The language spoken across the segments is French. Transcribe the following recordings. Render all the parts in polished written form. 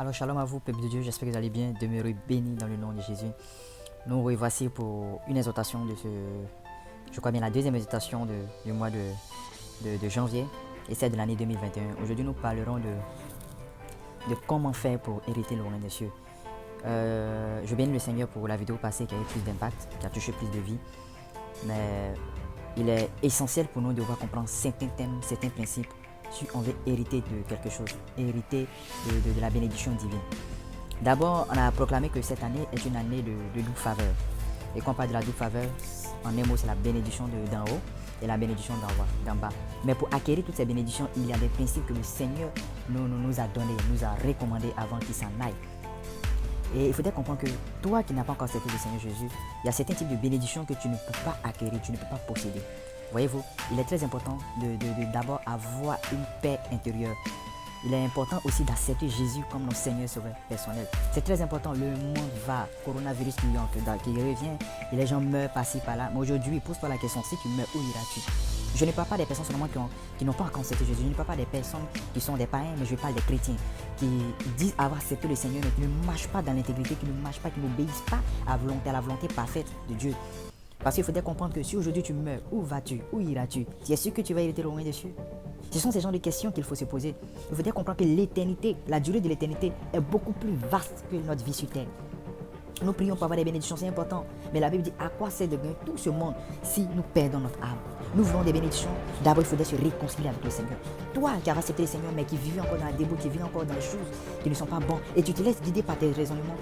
Alors shalom à vous, peuple de Dieu, j'espère que vous allez bien, demeurez bénis dans le nom de Jésus. Nous revoici pour une exhortation de je crois bien la deuxième exhortation du mois de janvier et celle de l'année 2021. Aujourd'hui nous parlerons de comment faire pour hériter le royaume des cieux. Je bénis le Seigneur pour la vidéo passée qui a eu plus d'impact, qui a touché plus de vie. Mais il est essentiel pour nous de devoir comprendre certains thèmes, certains principes si on veut hériter de quelque chose, hériter de la bénédiction divine. D'abord, on a proclamé que cette année est une année de double faveur. Et quand on parle de la double faveur, en un mot, c'est la bénédiction d'en haut et la bénédiction d'en bas. Mais pour acquérir toutes ces bénédictions, il y a des principes que le Seigneur nous a donnés, nous a recommandés avant qu'il s'en aille. Et il faudrait comprendre que toi qui n'as pas encore accepté le Seigneur Jésus, il y a certains types de bénédictions que tu ne peux pas acquérir, tu ne peux pas posséder. Voyez-vous, il est très important d'abord avoir une paix intérieure. Il est important aussi d'accepter Jésus comme notre Seigneur Sauveur personnel. C'est très important, le monde va, coronavirus qui revient, et les gens meurent par-ci par-là. Mais aujourd'hui, pose-toi la question, si tu meurs, où iras-tu? Je ne parle pas des personnes seulement qui n'ont pas encore accepté Jésus. Je ne parle pas des personnes qui sont des païens, mais je parle des chrétiens qui disent avoir accepté le Seigneur, mais qui ne marchent pas dans l'intégrité, qui ne marchent pas, qui n'obéissent pas à la volonté parfaite de Dieu. Parce qu'il faudrait comprendre que si aujourd'hui tu meurs, où vas-tu? Où iras-tu? Tu es sûr que tu vas hériter le royaume des cieux? Ce sont ces genres de questions qu'il faut se poser. Il faudrait comprendre que l'éternité, la durée de l'éternité est beaucoup plus vaste que notre vie sur terre. Nous prions pour avoir des bénédictions, c'est important. Mais la Bible dit à quoi sert de gagner tout ce monde si nous perdons notre âme? Nous voulons des bénédictions. D'abord, il faudrait se réconcilier avec le Seigneur. Toi qui as accepté le Seigneur, mais qui vis encore dans la débauche, qui vis encore dans les choses qui ne sont pas bonnes, et tu te laisses guider par tes raisonnements.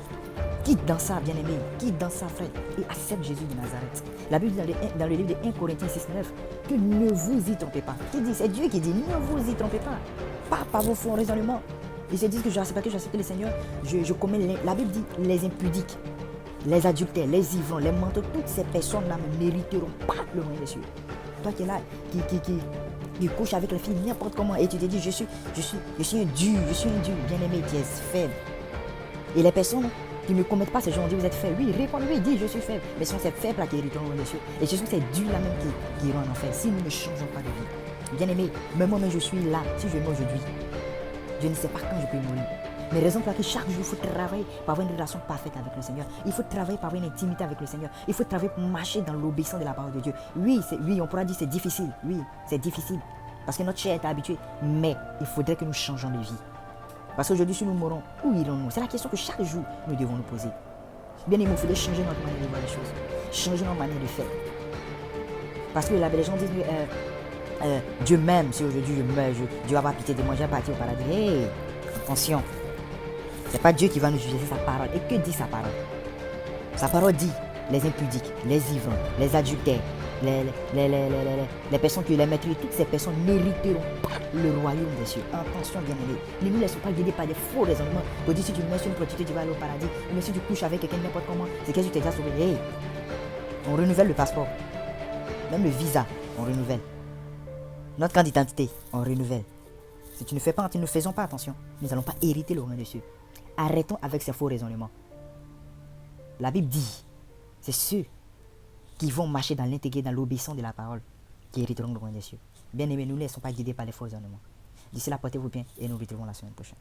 Quitte dans ça, bien-aimé, quitte dans ça, frère, et accepte Jésus de Nazareth. La Bible dit dans le livre de 1 Corinthiens 6,9 que ne vous y trompez pas. Qui dit? C'est Dieu qui dit ne vous y trompez pas. Pas par vos fonds raisonnements. Ils se disent que c'est pas que j'ai accepté le Seigneur, je commets la Bible dit les impudiques, les adultères, les ivrons, les menteurs, toutes ces personnes-là ne mériteront pas le royaume des cieux. Toi qui es là, qui couche avec les filles n'importe comment et tu te dis je suis un dur, bien-aimé, tu es faible. Et les personnes qui ne commettent pas ces gens, on dit vous êtes faible. Oui, réponds-lui, dis je suis faible. Mais ce sont ces faibles-là qui hériteront le royaume des cieux. Et ce sont ces durs-là même qui iront en enfer si nous ne changeons pas de vie. Bien-aimé, même moi-même je suis là, si je meurs aujourd'hui, je ne sais pas quand je peux mourir. Mais raison pour laquelle chaque jour il faut travailler pour avoir une relation parfaite avec le Seigneur. Il faut travailler pour avoir une intimité avec le Seigneur. Il faut travailler pour marcher dans l'obéissance de la parole de Dieu. Oui, on pourra dire c'est difficile. Oui, c'est difficile. Parce que notre chair est habituée. Mais il faudrait que nous changeons de vie. Parce qu'aujourd'hui, si nous mourons, où irons-nous? C'est la question que chaque jour nous devons nous poser. Bien aimé, il faudrait changer notre manière de voir les choses. Changer notre manière de faire. Parce que là, les gens disent Dieu m'aime. Si aujourd'hui je meurs, Dieu va avoir pitié de moi, je vais partir au paradis. Hey, attention. C'est pas Dieu qui va nous juger, c'est sa parole. Et que dit sa parole? Sa parole dit les impudiques, les ivrons, les adultères, les personnes qui les maîtrisent, toutes ces personnes n'hériteront pas le royaume des cieux. Attention, bien-aimés, ne nous laissons pas guider par des faux raisonnements. Pour dire si tu mets sur une prostituée, tu vas aller au paradis. Mais si tu couches avec quelqu'un n'importe comment, c'est que tu t'es déjà sauvé. Hey, on renouvelle le passeport. Même le visa, on renouvelle. Notre carte d'identité, on renouvelle. Si tu ne fais pas, nous ne faisons pas attention. Nous n'allons pas hériter le royaume des cieux. Arrêtons avec ces faux raisonnements. La Bible dit, c'est ceux qui vont marcher dans l'intégrité, dans l'obéissance de la parole, qui hériteront le royaume des cieux. Bien aimés, nous ne laissons pas guider par les faux raisonnements. D'ici là, portez-vous bien et nous nous retrouvons la semaine prochaine.